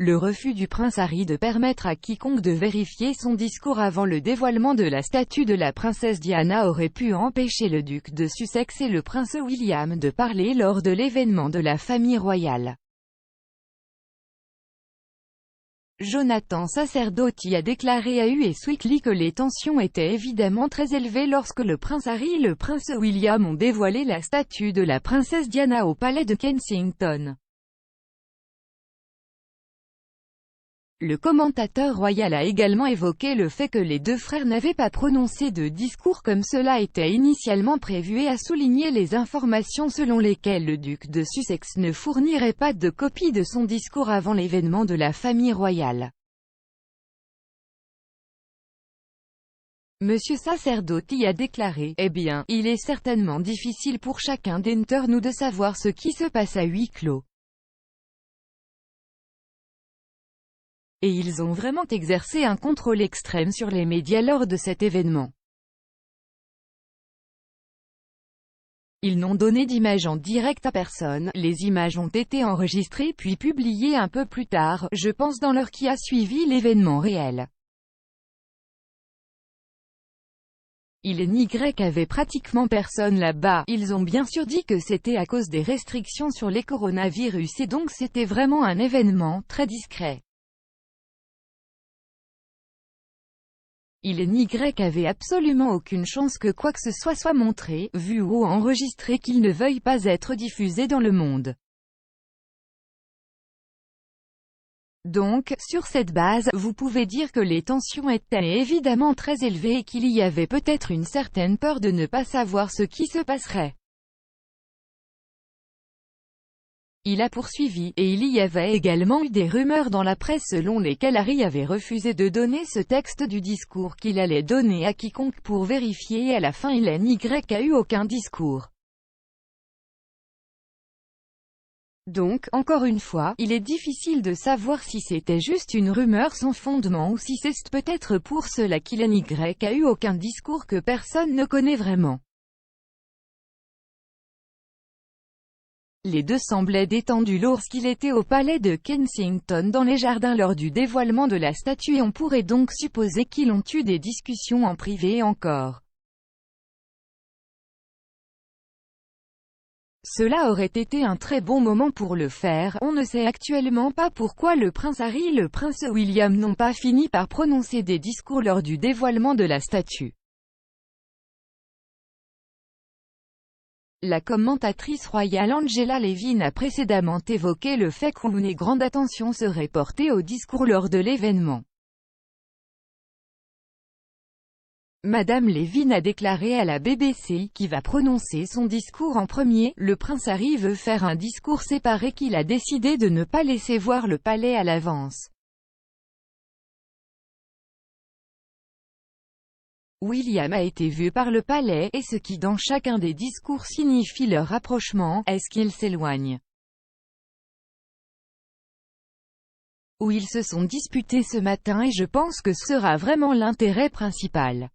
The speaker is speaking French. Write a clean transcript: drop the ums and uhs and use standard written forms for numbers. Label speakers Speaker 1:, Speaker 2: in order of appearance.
Speaker 1: Le refus du prince Harry de permettre à quiconque de vérifier son discours avant le dévoilement de la statue de la princesse Diana aurait pu empêcher le duc de Sussex et le prince William de parler lors de l'événement de la famille royale. Jonathan Sacerdotti a déclaré à Us Weekly que les tensions étaient évidemment très élevées lorsque le prince Harry et le prince William ont dévoilé la statue de la princesse Diana au palais de Kensington. Le commentateur royal a également évoqué le fait que les deux frères n'avaient pas prononcé de discours comme cela était initialement prévu et a souligné les informations selon lesquelles le duc de Sussex ne fournirait pas de copie de son discours avant l'événement de la famille royale. Monsieur Sacerdotti a déclaré « Eh bien, il est certainement difficile pour chacun d'entre nous de savoir ce qui se passe à huis clos. Et ils ont vraiment exercé un contrôle extrême sur les médias lors de cet événement. Ils n'ont donné d'image en direct à personne, les images ont été enregistrées puis publiées un peu plus tard, je pense dans l'heure qui a suivi l'événement réel. Il n'y avait pratiquement personne là-bas, ils ont bien sûr dit que c'était à cause des restrictions sur les coronavirus et donc c'était vraiment un événement très discret. Il n'y avait absolument aucune chance que quoi que ce soit montré, vu ou enregistré qu'il ne veuille pas être diffusé dans le monde. Donc, sur cette base, vous pouvez dire que les tensions étaient évidemment très élevées et qu'il y avait peut-être une certaine peur de ne pas savoir ce qui se passerait. Il a poursuivi, et il y avait également eu des rumeurs dans la presse selon lesquelles Harry avait refusé de donner ce texte du discours qu'il allait donner à quiconque pour vérifier et à la fin il n'y a eu aucun discours. Donc, encore une fois, il est difficile de savoir si c'était juste une rumeur sans fondement ou si c'est peut-être pour cela qu'il n'y a eu aucun discours que personne ne connaît vraiment. Les deux semblaient détendus lorsqu'il était au palais de Kensington dans les jardins lors du dévoilement de la statue et on pourrait donc supposer qu'ils ont eu des discussions en privé encore. Cela aurait été un très bon moment pour le faire, on ne sait actuellement pas pourquoi le prince Harry et le prince William n'ont pas fini par prononcer des discours lors du dévoilement de la statue. La commentatrice royale Angela Levin a précédemment évoqué le fait qu'une grande attention serait portée au discours lors de l'événement. Madame Levin a déclaré à la BBC, qui va prononcer son discours en premier, le prince Harry veut faire un discours séparé qu'il a décidé de ne pas laisser voir le palais à l'avance. William a été vu par le palais, et ce qui dans chacun des discours signifie leur rapprochement, est-ce qu'ils s'éloignent. Où ils se sont disputés ce matin et je pense que ce sera vraiment l'intérêt principal.